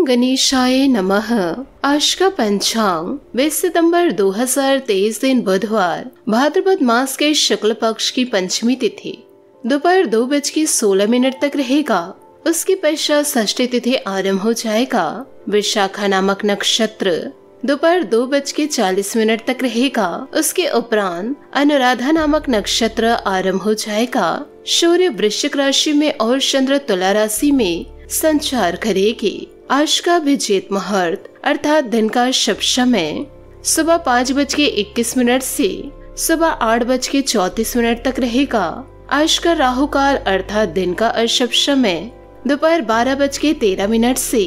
ओम गणेशाय नमः। आज का पंचांग 20 सितंबर 2023 दिन बुधवार, भाद्रपद मास के शुक्ल पक्ष की पंचमी तिथि दोपहर 2:16 तक रहेगा। उसके पश्चात षष्ठी तिथि आरंभ हो जाएगा। विशाखा नामक नक्षत्र दोपहर 2:40 तक रहेगा। उसके उपरांत अनुराधा नामक नक्षत्र आरंभ हो जाएगा। सूर्य वृश्चिक राशि में और चंद्र तुला राशि में संचार करेगी। आज का अभिजीत मुहूर्त अर्थात दिन का शुभ समय सुबह 5:21 से सुबह 8:34 तक रहेगा। आज का राहु काल अर्थात दिन का अशुभ समय दोपहर 12:13 से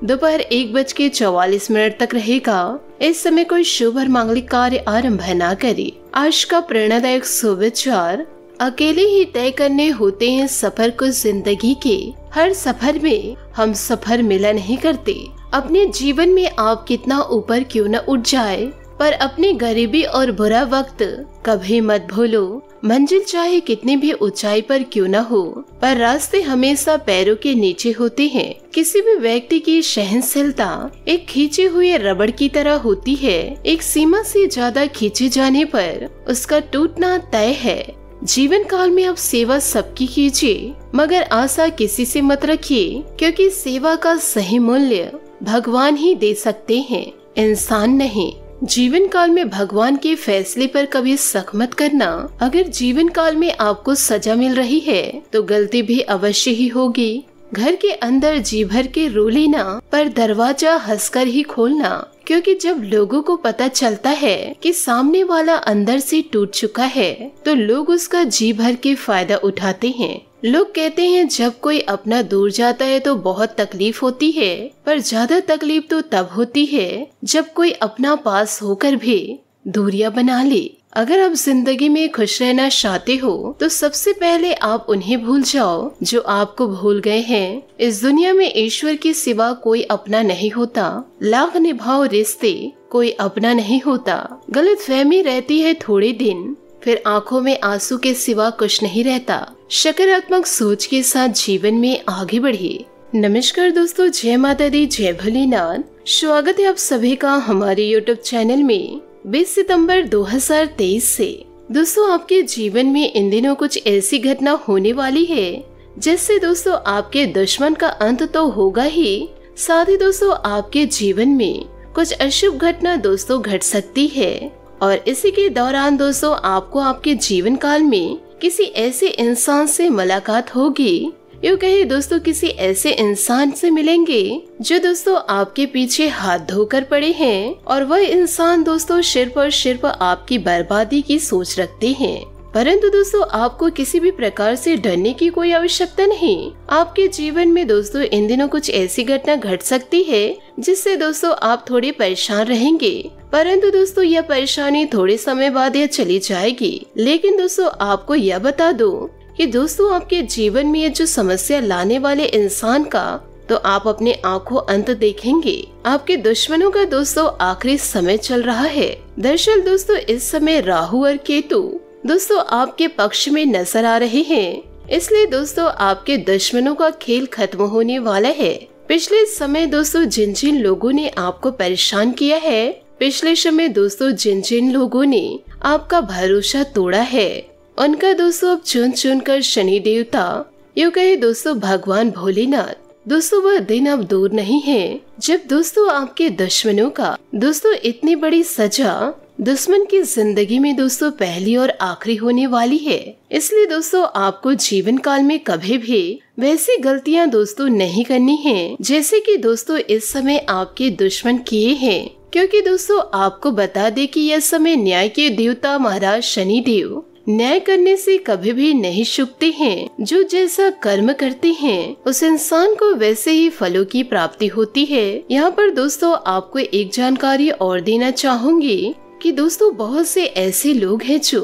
दोपहर 1:44 तक रहेगा। इस समय कोई शुभ और मांगलिक कार्य आरंभ न करे। आज का प्रेरणादायक सुविचार, अकेले ही तय करने होते हैं सफर को जिंदगी के। हर सफर में हम सफर मिला नहीं करते। अपने जीवन में आप कितना ऊपर क्यों न उठ जाए, पर अपनी गरीबी और बुरा वक्त कभी मत भूलो। मंजिल चाहे कितनी भी ऊंचाई पर क्यों न हो, पर रास्ते हमेशा पैरों के नीचे होते हैं। किसी भी व्यक्ति की सहनशीलता एक खींचे हुए रबड़ की तरह होती है। एक सीमा से ज्यादा खींचे जाने पर उसका टूटना तय है। जीवन काल में आप सेवा सबकी कीजिए, मगर आशा किसी से मत रखिए, क्योंकि सेवा का सही मूल्य भगवान ही दे सकते हैं, इंसान नहीं। जीवन काल में भगवान के फैसले पर कभी शक मत करना। अगर जीवन काल में आपको सजा मिल रही है तो गलती भी अवश्य ही होगी। घर के अंदर जी भर के रो लेना, पर दरवाजा हंसकर ही खोलना, क्योंकि जब लोगों को पता चलता है कि सामने वाला अंदर से टूट चुका है तो लोग उसका जी भर के फायदा उठाते हैं। लोग कहते हैं जब कोई अपना दूर जाता है तो बहुत तकलीफ होती है, पर ज्यादा तकलीफ तो तब होती है जब कोई अपना पास होकर भी दूरियां बना ले। अगर आप जिंदगी में खुश रहना चाहते हो तो सबसे पहले आप उन्हें भूल जाओ जो आपको भूल गए हैं। इस दुनिया में ईश्वर के सिवा कोई अपना नहीं होता। लाख निभाओ रिश्ते, कोई अपना नहीं होता। गलतफहमी रहती है थोड़े दिन, फिर आंखों में आंसू के सिवा कुछ नहीं रहता। सकारात्मक सोच के साथ जीवन में आगे बढ़िए। नमस्कार दोस्तों, जय माता दी, जय भोलेनाथ। स्वागत है आप सभी का हमारे YouTube चैनल में। 20 सितंबर 2023 से दोस्तों आपके जीवन में इन दिनों कुछ ऐसी घटना होने वाली है जिससे दोस्तों आपके दुश्मन का अंत तो होगा ही, साथ ही दोस्तों आपके जीवन में कुछ अशुभ घटना दोस्तों घट सकती है। और इसी के दौरान दोस्तों आपको आपके जीवन काल में किसी ऐसे इंसान से मुलाकात होगी, यूँ कहे दोस्तों किसी ऐसे इंसान से मिलेंगे जो दोस्तों आपके पीछे हाथ धोकर पड़े हैं, और वह इंसान दोस्तों सिर्फ आपकी बर्बादी की सोच रखते हैं। परंतु दोस्तों आपको किसी भी प्रकार से डरने की कोई आवश्यकता नहीं। आपके जीवन में दोस्तों इन दिनों कुछ ऐसी घटना घट सकती है जिससे दोस्तों आप थोड़े परेशान रहेंगे, परंतु दोस्तों यह परेशानी थोड़े समय बाद यह चली जाएगी। लेकिन दोस्तों आपको यह बता दो कि दोस्तों आपके जीवन में ये जो समस्या लाने वाले इंसान का तो आप अपने आंखों अंत देखेंगे। आपके दुश्मनों का दोस्तों आखिरी समय चल रहा है। दरअसल दोस्तों इस समय राहु और केतु दोस्तों आपके पक्ष में नजर आ रहे हैं, इसलिए दोस्तों आपके दुश्मनों का खेल खत्म होने वाला है। पिछले समय दोस्तों जिन जिन लोगों ने आपको परेशान किया है, पिछले समय दोस्तों जिन जिन लोगों ने आपका भरोसा तोड़ा है, उनका दोस्तों अब चुन चुन कर शनि देवता, यूँ कहे दोस्तों भगवान भोलेनाथ, दोस्तों वह दिन अब दूर नहीं है जब दोस्तों आपके दुश्मनों का दोस्तों इतनी बड़ी सजा दुश्मन की जिंदगी में दोस्तों पहली और आखिरी होने वाली है। इसलिए दोस्तों आपको जीवन काल में कभी भी वैसी गलतियां दोस्तों नहीं करनी है जैसे कि दोस्तों इस समय आपके दुश्मन किए हैं, क्योंकि दोस्तों आपको बता दे कि यह समय न्याय के देवता महाराज शनि देव न्याय करने से कभी भी नहीं चूकते हैं। जो जैसा कर्म करते हैं उस इंसान को वैसे ही फलों की प्राप्ति होती है। यहाँ पर दोस्तों आपको एक जानकारी और देना चाहूंगी कि दोस्तों बहुत से ऐसे लोग हैं जो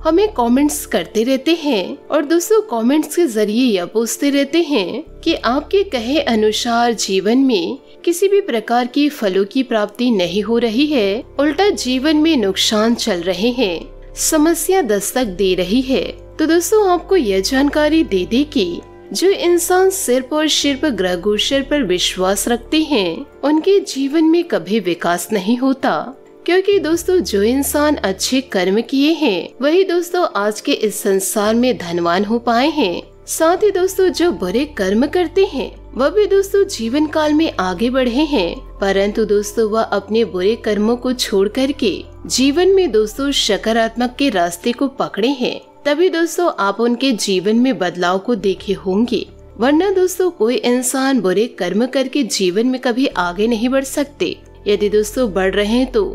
हमें कमेंट्स करते रहते हैं और दोस्तों कमेंट्स के जरिए यह पूछते रहते हैं कि आपके कहे अनुसार जीवन में किसी भी प्रकार की फलों की प्राप्ति नहीं हो रही है, उल्टा जीवन में नुकसान चल रहे हैं, समस्या दस्तक दे रही है। तो दोस्तों आपको यह जानकारी दे दे कि जो इंसान सिर्फ और सिर्फ ग्रह गोचर पर विश्वास रखते हैं उनके जीवन में कभी विकास नहीं होता, क्योंकि दोस्तों जो इंसान अच्छे कर्म किए हैं वही दोस्तों आज के इस संसार में धनवान हो पाए हैं। साथ ही दोस्तों जो बुरे कर्म करते हैं वह भी दोस्तों जीवन काल में आगे बढ़े हैं, परंतु दोस्तों वह अपने बुरे कर्मों को छोड़ करके जीवन में दोस्तों सकारात्मक के रास्ते को पकड़े हैं। तभी दोस्तों आप उनके जीवन में बदलाव को देखे होंगे, वरना दोस्तों कोई इंसान बुरे कर्म करके जीवन में कभी आगे नहीं बढ़ सकते। यदि दोस्तों बढ़ रहे हैं तो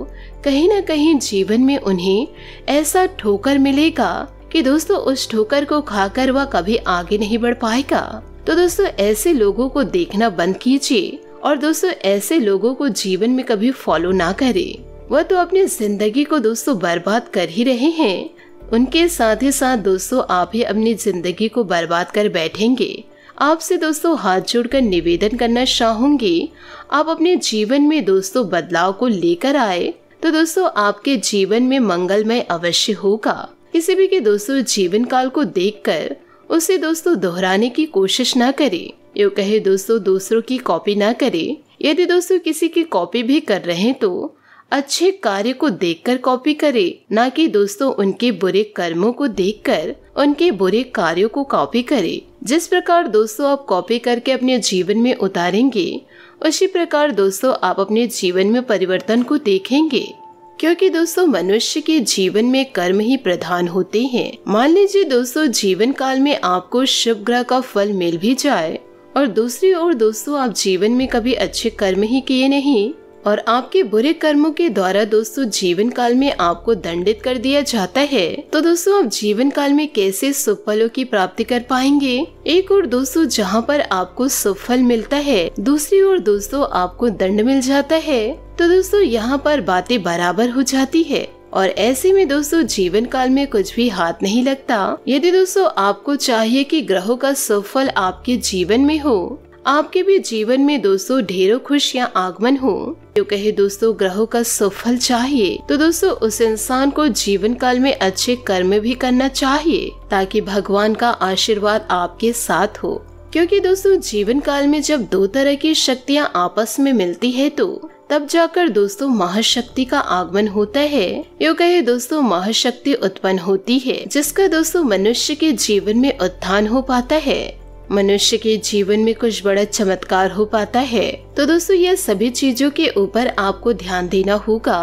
कहीं न कहीं जीवन में उन्हें ऐसा ठोकर मिलेगा कि दोस्तों उस ठोकर को खाकर वह कभी आगे नहीं बढ़ पाएगा। तो दोस्तों ऐसे लोगों को देखना बंद कीजिए और दोस्तों ऐसे लोगों को जीवन में कभी फॉलो ना करें। वह तो अपनी जिंदगी को दोस्तों बर्बाद कर ही रहे हैं, उनके साथ ही साथ दोस्तों आप ही अपनी जिंदगी को बर्बाद कर बैठेंगे। आपसे दोस्तों हाथ जोड़कर निवेदन करना चाहूंगी, आप अपने जीवन में दोस्तों बदलाव को लेकर आए तो दोस्तों आपके जीवन में मंगलमय अवश्य होगा। किसी भी के दोस्तों जीवन काल को देखकर उसे दोस्तों दोहराने की कोशिश ना करें, यूँ कहे दोस्तों दूसरों की कॉपी ना करें। यदि दोस्तों किसी की कॉपी भी कर रहे हैं तो अच्छे कार्य को देखकर कॉपी करें, ना कि दोस्तों उनके बुरे कर्मों को देखकर उनके बुरे कार्यों को कॉपी करें। जिस प्रकार दोस्तों आप कॉपी करके अपने जीवन में उतारेंगे उसी प्रकार दोस्तों आप अपने जीवन में परिवर्तन को देखेंगे, क्योंकि दोस्तों मनुष्य के जीवन में कर्म ही प्रधान होते हैं। मान लीजिए दोस्तों जीवन काल में आपको शुभ ग्रह का फल मिल भी जाए और दूसरी ओर दोस्तों आप जीवन में कभी अच्छे कर्म ही किए नहीं और आपके बुरे कर्मों के द्वारा दोस्तों जीवन काल में आपको दंडित कर दिया जाता है, तो दोस्तों आप जीवन काल में कैसे शुभ फलों की प्राप्ति कर पाएंगे। एक और दोस्तों जहाँ पर आपको शुभ फल मिलता है दूसरी ओर दोस्तों आपको दंड मिल जाता है, तो दोस्तों यहाँ पर बातें बराबर हो जाती है और ऐसे में दोस्तों जीवन काल में कुछ भी हाथ नहीं लगता। यदि दोस्तों आपको चाहिए कि ग्रहों का शुभ फल आपके जीवन में हो, आपके भी जीवन में दोस्तों ढेरों खुशियाँ आगमन हो, जो कहे दोस्तों ग्रहों का सफल चाहिए तो दोस्तों उस इंसान को जीवन काल में अच्छे कर्म भी करना चाहिए ताकि भगवान का आशीर्वाद आपके साथ हो। क्योंकि दोस्तों जीवन काल में जब दो तरह की शक्तियाँ आपस में मिलती है तो तब जाकर दोस्तों महाशक्ति का आगमन होता है, यो कहे दोस्तों महाशक्ति उत्पन्न होती है, जिसका दोस्तों मनुष्य के जीवन में उत्थान हो पाता है, मनुष्य के जीवन में कुछ बड़ा चमत्कार हो पाता है। तो दोस्तों यह सभी चीजों के ऊपर आपको ध्यान देना होगा,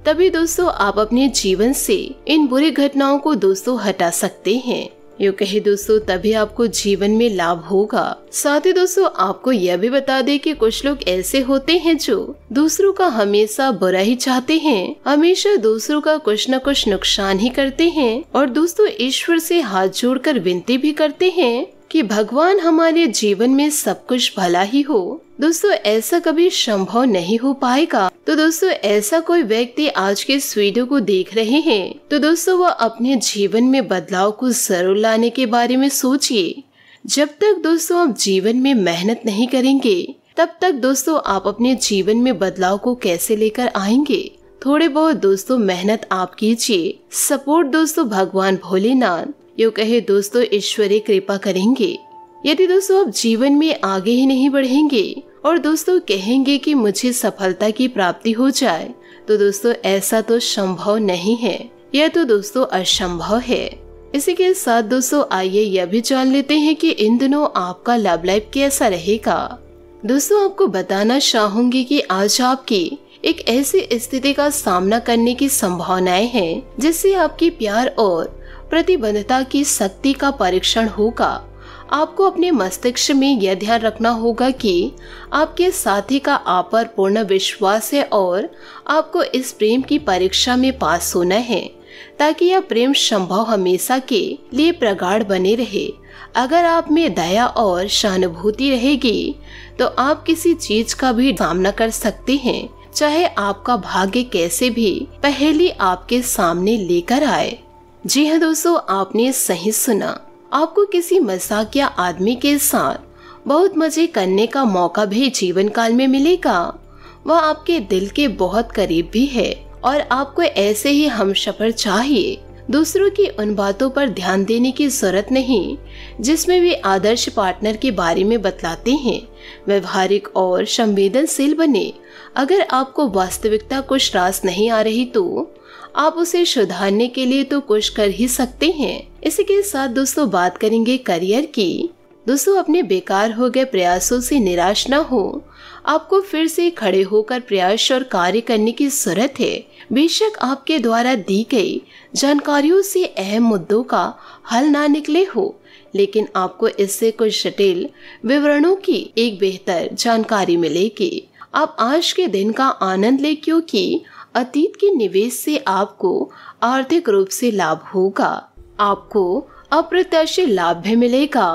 तभी दोस्तों आप अपने जीवन से इन बुरी घटनाओं को दोस्तों हटा सकते हैं। यूँ कहे दोस्तों तभी आपको जीवन में लाभ होगा। साथ ही दोस्तों आपको यह भी बता दें कि कुछ लोग ऐसे होते हैं जो दूसरों का हमेशा बुरा ही चाहते हैं, हमेशा दूसरों का कुछ न कुछ नुकसान ही करते हैं और दोस्तों ईश्वर से हाथ जोड़कर विनती भी करते हैं कि भगवान हमारे जीवन में सब कुछ भला ही हो। दोस्तों ऐसा कभी संभव नहीं हो पाएगा। तो दोस्तों ऐसा कोई व्यक्ति आज के इस वीडियो को देख रहे हैं तो दोस्तों वह अपने जीवन में बदलाव को जरूर लाने के बारे में सोचिए। जब तक दोस्तों आप जीवन में मेहनत नहीं करेंगे तब तक दोस्तों आप अपने जीवन में बदलाव को कैसे लेकर आएंगे। थोड़े बहुत दोस्तों मेहनत आप कीजिए, सपोर्ट दोस्तों भगवान भोलेनाथ यो कहे दोस्तों ईश्वरीय कृपा करेंगे। यदि दोस्तों आप जीवन में आगे ही नहीं बढ़ेंगे और दोस्तों कहेंगे कि मुझे सफलता की प्राप्ति हो जाए तो दोस्तों ऐसा तो संभव नहीं है, यह तो दोस्तों असंभव है। इसी के साथ दोस्तों आइए यह भी जान लेते हैं कि इन दिनों आपका लव लाइफ कैसा रहेगा। दोस्तों आपको बताना चाहूंगी कि आज आपकी एक ऐसी स्थिति का सामना करने की संभावनाएं हैं जिससे आपकी प्यार और प्रतिबद्धता की शक्ति का परीक्षण होगा। आपको अपने मस्तिष्क में यह ध्यान रखना होगा कि आपके साथी का आप पर पूर्ण विश्वास है और आपको इस प्रेम की परीक्षा में पास होना है ताकि यह प्रेम संभव हमेशा के लिए प्रगाढ़ बने रहे। अगर आप में दया और सहानुभूति रहेगी तो आप किसी चीज का भी सामना कर सकते हैं, चाहे आपका भाग्य कैसे भी पहेली आपके सामने लेकर आए। जी हाँ दोस्तों आपने सही सुना, आपको किसी मजाकिया आदमी के साथ बहुत मजे करने का मौका भी जीवन काल में मिलेगा। वह आपके दिल के बहुत करीब भी है और आपको ऐसे ही हमसफर चाहिए दूसरों की उन बातों पर ध्यान देने की जरूरत नहीं जिसमें वे आदर्श पार्टनर के बारे में बतलाते हैं। व्यवहारिक और संवेदनशील बने। अगर आपको वास्तविकता कुछ रास नहीं आ रही तो आप उसे सुधारने के लिए तो कुछ कर ही सकते हैं। इसी के साथ दोस्तों बात करेंगे करियर की। दोस्तों अपने बेकार हो गए प्रयासों से निराश न हो। आपको फिर से खड़े होकर प्रयास और कार्य करने की जरूरत है। बेशक आपके द्वारा दी गई जानकारियों से अहम मुद्दों का हल ना निकले हो, लेकिन आपको इससे कुछ जटिल विवरणों की एक बेहतर जानकारी मिलेगी। आप आज के दिन का आनंद ले, क्योंकि अतीत के निवेश से आपको आर्थिक रूप से लाभ होगा। आपको अप्रत्याशित लाभ भी मिलेगा।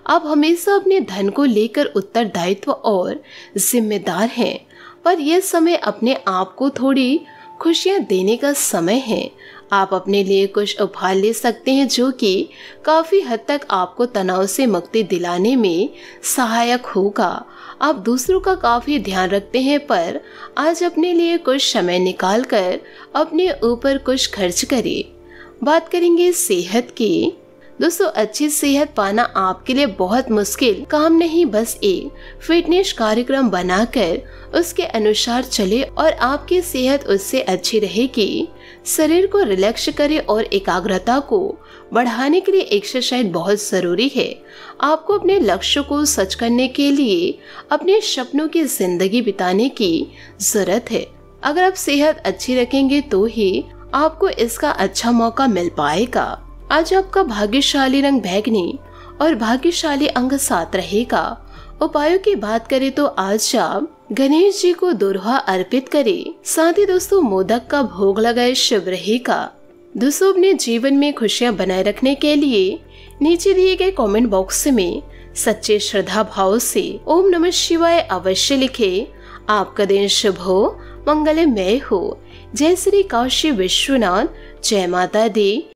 आप हमेशा अपने धन को लेकर उत्तरदायित्व और जिम्मेदार हैं, पर यह समय अपने आप को थोड़ी खुशियां देने का समय है। आप अपने लिए कुछ उपहार ले सकते हैं जो कि काफी हद तक आपको तनाव से मुक्ति दिलाने में सहायक होगा। आप दूसरों का काफी ध्यान रखते हैं, पर आज अपने लिए कुछ समय निकालकर अपने ऊपर कुछ खर्च करें। बात करेंगे सेहत की। दोस्तों अच्छी सेहत पाना आपके लिए बहुत मुश्किल काम नहीं, बस एक फिटनेस कार्यक्रम बनाकर उसके अनुसार चले और आपकी सेहत उससे अच्छी रहेगी। शरीर को रिलैक्स करें और एकाग्रता को बढ़ाने के लिए एक्सरसाइज बहुत जरूरी है। आपको अपने लक्ष्य को सच करने के लिए अपने सपनों की जिंदगी बिताने की जरूरत है। अगर आप सेहत अच्छी रखेंगे तो ही आपको इसका अच्छा मौका मिल पाएगा। आज आपका भाग्यशाली रंग बैंगनी और भाग्यशाली अंक 7 रहेगा। उपायों की बात करें तो आज आप गणेश जी को दोरहा अर्पित करें। साथ ही दोस्तों मोदक का भोग लगाए शुभ रहेगा। दोस्तों अपने जीवन में खुशियां बनाए रखने के लिए नीचे दिए गए कमेंट बॉक्स में सच्चे श्रद्धा भाव से ओम नमः शिवाय अवश्य लिखे। आपका दिन शुभ हो, मंगलमय हो। जय श्री काशी विश्वनाथ। जय माता दी।